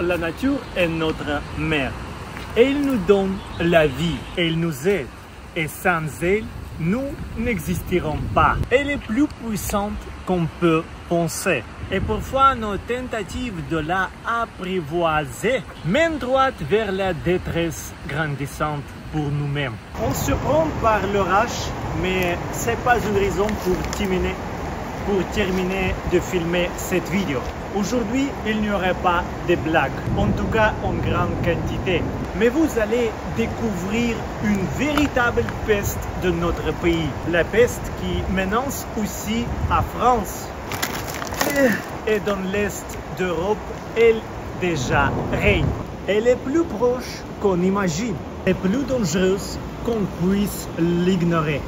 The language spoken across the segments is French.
la nature est notre mère. Elle nous donne la vie, elle nous aide. Et sans elle, nous n'existerons pas. Elle est plus puissante qu'on peut penser. Et parfois, nos tentatives de la apprivoiser mènent droite vers la détresse grandissante pour nous-mêmes. On se prend par l'orage, mais ce n'est pas une raison pour terminer de filmer cette vidéo. Aujourd'hui, il n'y aurait pas de blagues, en tout cas en grande quantité. Mais vous allez découvrir une véritable peste de notre pays. La peste qui menace aussi la France. Et dans l'Est d'Europe, elle déjà règne. Elle est plus proche qu'on imagine et plus dangereuse qu'on puisse l'ignorer.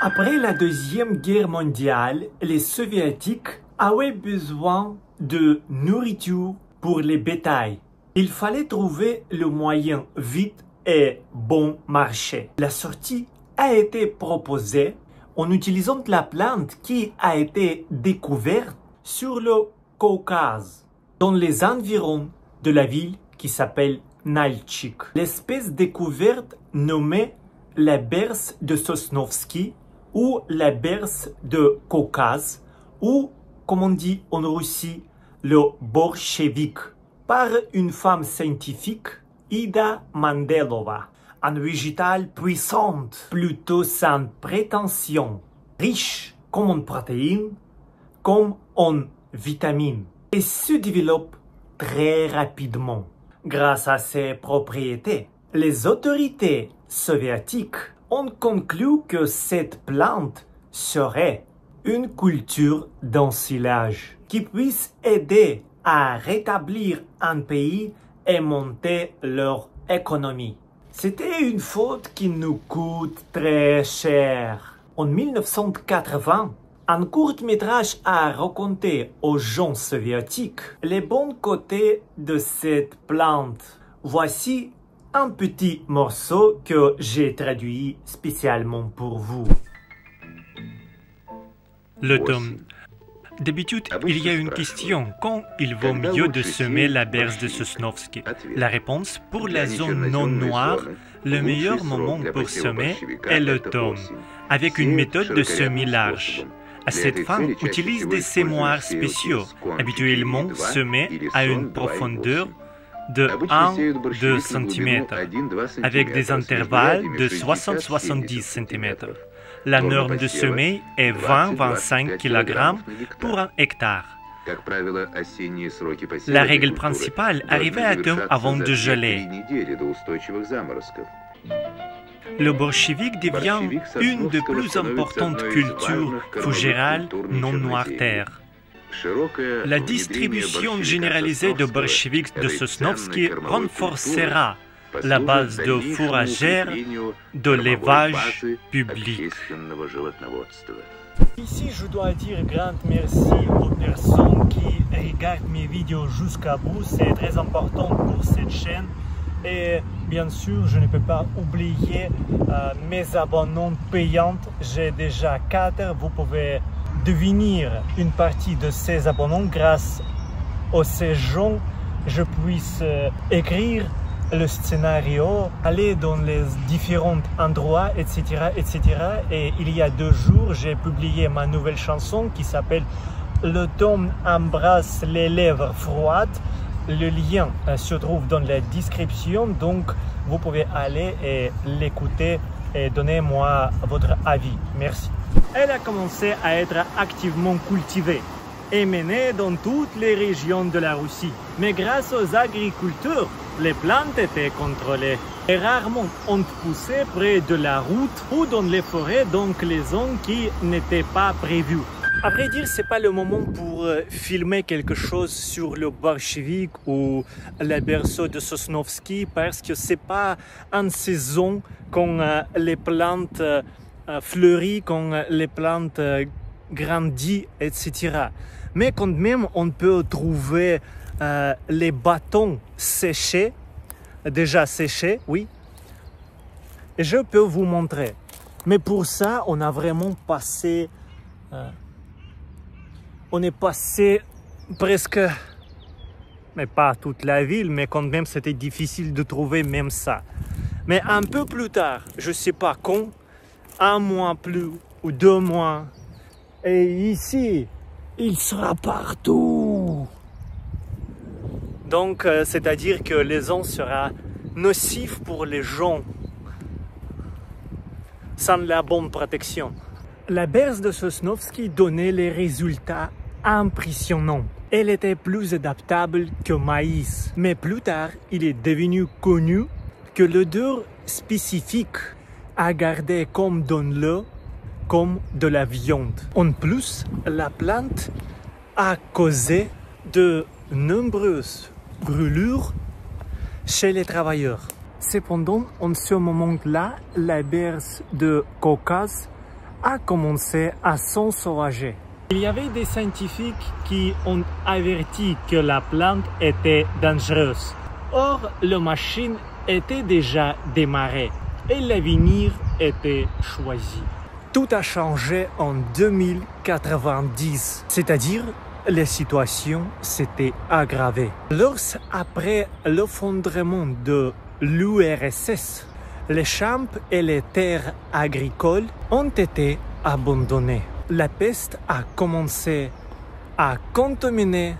Après la Deuxième Guerre mondiale, les Soviétiques avaient besoin de nourriture pour les bétails. Il fallait trouver le moyen vite et bon marché. La sortie a été proposée en utilisant la plante qui a été découverte sur le Caucase, dans les environs de la ville qui s'appelle Nalchik. L'espèce découverte nommée la berce de Sosnovski ou la berce de Caucase ou, comme on dit en Russie, le borchevik, par une femme scientifique, Ida Mandelova. Un végétal puissante, plutôt sans prétention, riche comme en protéines, comme en vitamines, et se développe très rapidement. Grâce à ses propriétés, les autorités soviétiques ont conclu que cette plante serait une culture d'ensilage qui puisse aider à rétablir un pays et monter leur économie. C'était une faute qui nous coûte très cher. En 1980, un court-métrage a raconté aux gens soviétiques les bons côtés de cette plante. Voici un petit morceau que j'ai traduit spécialement pour vous. L'automne. D'habitude, il y a une question. Quand il vaut mieux de semer la berce de Sosnovski? La réponse, pour la zone non noire, le meilleur moment pour semer est l'automne, avec une méthode de semis large. À cette fin, utilise des semoirs spéciaux, habituellement semés à une profondeur de 1-2 cm, avec des intervalles de 60-70 cm. La norme de semer est 20-25 kg pour un hectare. La règle principale, arriver à temps avant de geler. Le borchevik devient une des plus importantes cultures fougérales non noirtaires. La distribution généralisée de borchevik de Sosnovski renforcera la base de fourragère de l'élevage public. Ici, je dois dire grand merci aux personnes qui regardent mes vidéos jusqu'à bout. C'est très important pour cette chaîne. Et bien sûr, je ne peux pas oublier mes abonnements payants. J'ai déjà 4. Vous pouvez devenir une partie de ces abonnements grâce à ces gens. Je puisse écrire le scénario, aller dans les différents endroits, etc., etc. Et il y a 2 jours, j'ai publié ma nouvelle chanson qui s'appelle « L'automne embrasse les lèvres froides ». Le lien se trouve dans la description, donc vous pouvez aller et l'écouter et donner-moi votre avis. Merci. Elle a commencé à être activement cultivée et menée dans toutes les régions de la Russie. Mais grâce aux agriculteurs, les plantes étaient contrôlées et rarement ont poussé près de la route ou dans les forêts, donc les zones qui n'étaient pas prévues. À vrai dire, ce n'est pas le moment pour filmer quelque chose sur le borchevik ou le berceau de Sosnovski parce que ce n'est pas en saison quand les plantes fleurissent, quand les plantes grandissent, etc. Mais quand même, on peut trouver les bâtons séchés déjà séchés, oui. Et je peux vous montrer. Mais pour ça, on a vraiment passé... on est passé presque... Mais pas toute la ville, mais quand même c'était difficile de trouver même ça. Mais un peu plus tard, je ne sais pas quand, 1 mois plus ou 2 mois, et ici, il sera partout. Donc, c'est-à-dire que les ondes sera nocif pour les gens sans la bonne protection. La berce de Sosnovski donnait les résultats impressionnants. Elle était plus adaptable que maïs, mais plus tard, il est devenu connu que l'odeur spécifique à garder comme dans l'eau, comme de la viande. En plus, la plante a causé de nombreuses brûlures chez les travailleurs. Cependant, en ce moment-là, la berce de Caucase a commencé à s'ensauvager. Il y avait des scientifiques qui ont averti que la plante était dangereuse. Or, la machine était déjà démarrée et l'avenir était choisi. Tout a changé en 2090, c'est-à-dire la situation s'était aggravée. Après l'effondrement de l'URSS, les champs et les terres agricoles ont été abandonnés. La peste a commencé à contaminer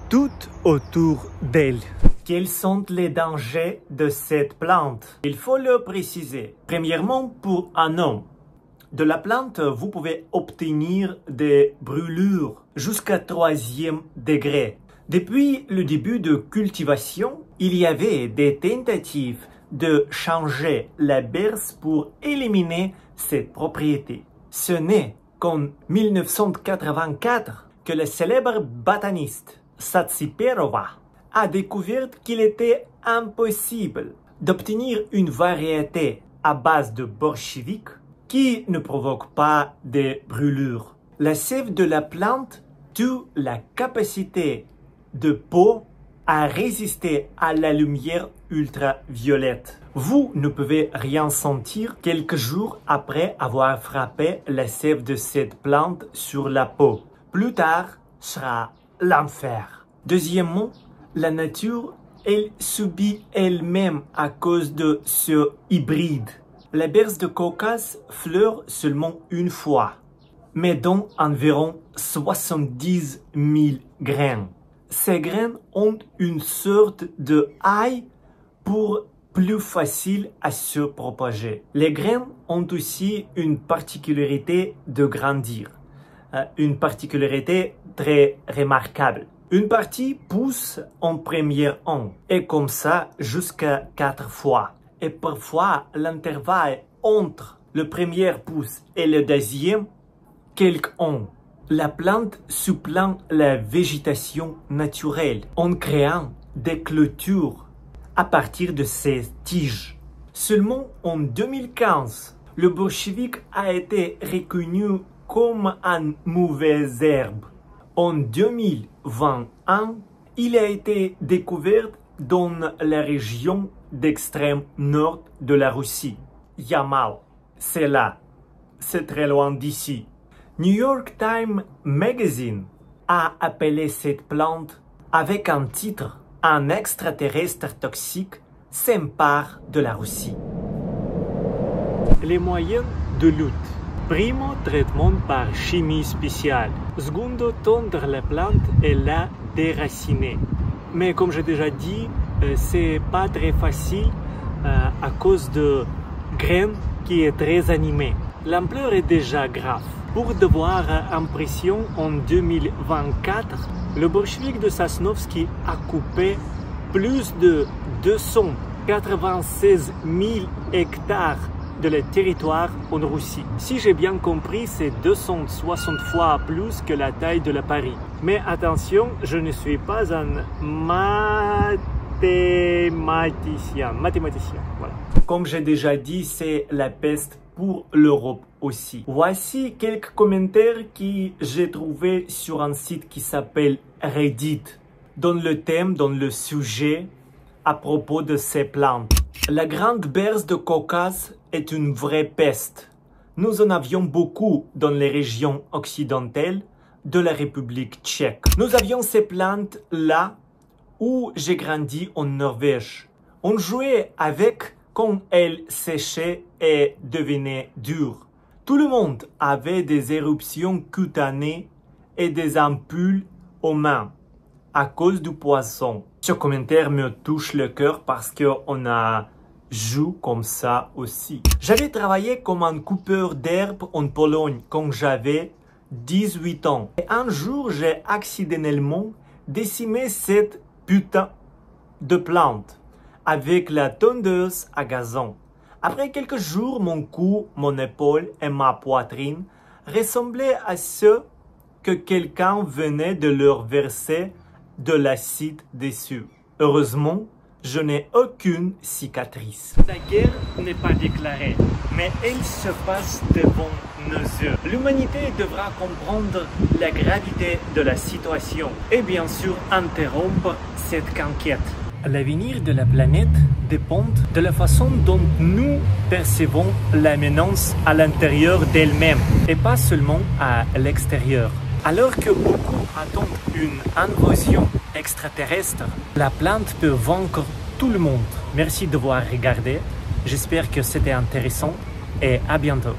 tout autour d'elle. Quels sont les dangers de cette plante? Il faut le préciser. Premièrement, pour un homme, de la plante, vous pouvez obtenir des brûlures jusqu'à 3e degré. Depuis le début de cultivation, il y avait des tentatives de changer la berce pour éliminer cette propriété. Ce n'est qu'en 1984 que le célèbre botaniste Satsiperova a découvert qu'il était impossible d'obtenir une variété à base de borchevik qui ne provoque pas de brûlures. La sève de la plante tue la capacité de peau à résister à la lumière ultraviolette. Vous ne pouvez rien sentir quelques jours après avoir frappé la sève de cette plante sur la peau. Plus tard sera l'enfer. Deuxièmement, la nature, elle subit elle-même à cause de ce hybride. La berce de Caucase fleure seulement une fois, mais donne environ 70 000 graines. Ces graines ont une sorte de haille pour plus facile à se propager. Les graines ont aussi une particularité de grandir, une particularité très remarquable. Une partie pousse en première an, et comme ça jusqu'à 4 fois. Et parfois, l'intervalle entre le premier pouce et le deuxième, quelques ans. La plante supplante la végétation naturelle en créant des clôtures à partir de ses tiges. Seulement en 2015, le borchevik a été reconnu comme une mauvaise herbe. En 2021, il a été découvert dans la région d'extrême nord de la Russie, Yamal. C'est là, c'est très loin d'ici. New York Times Magazine a appelé cette plante avec un titre « Un extraterrestre toxique s'empare de la Russie ». Les moyens de lutte. Primo, traitement par chimie spéciale. Secondo, tondre la plante et la déraciner. Mais comme j'ai déjà dit, c'est pas très facile à cause de graines qui est très animée. L'ampleur est déjà grave. Pour devoir impression en 2024, le borchevik de Sosnovski a coupé plus de 296 000 hectares de le territoire en Russie. Si j'ai bien compris, c'est 260 fois plus que la taille de la Paris. Mais attention, je ne suis pas un mathématicien. Voilà. Comme j'ai déjà dit, c'est la peste pour l'Europe aussi. Voici quelques commentaires que j'ai trouvés sur un site qui s'appelle Reddit, dans le thème, dans le sujet à propos de ces plantes. La grande berce de Caucase est une vraie peste. Nous en avions beaucoup dans les régions occidentales de la République tchèque. Nous avions ces plantes là où j'ai grandi en Norvège. On jouait avec quand elles séchaient et devenaient dures. Tout le monde avait des éruptions cutanées et des ampoules aux mains à cause du poison. Ce commentaire me touche le cœur parce qu'on a joué comme ça aussi. J'avais travaillé comme un coupeur d'herbe en Pologne quand j'avais 18 ans. Et un jour, j'ai accidentellement décimé cette putain de plante avec la tondeuse à gazon. Après quelques jours, mon cou, mon épaule et ma poitrine ressemblaient à ceux que quelqu'un venait de leur verser de l'acide dessus. Heureusement, je n'ai aucune cicatrice. La guerre n'est pas déclarée, mais elle se passe devant nos yeux. L'humanité devra comprendre la gravité de la situation et bien sûr interrompre cette conquête. L'avenir de la planète dépend de la façon dont nous percevons la menace à l'intérieur d'elle-même et pas seulement à l'extérieur. Alors que beaucoup attendent une invasion extraterrestre, la plante peut vaincre tout le monde. Merci d'avoir regardé. J'espère que c'était intéressant et à bientôt.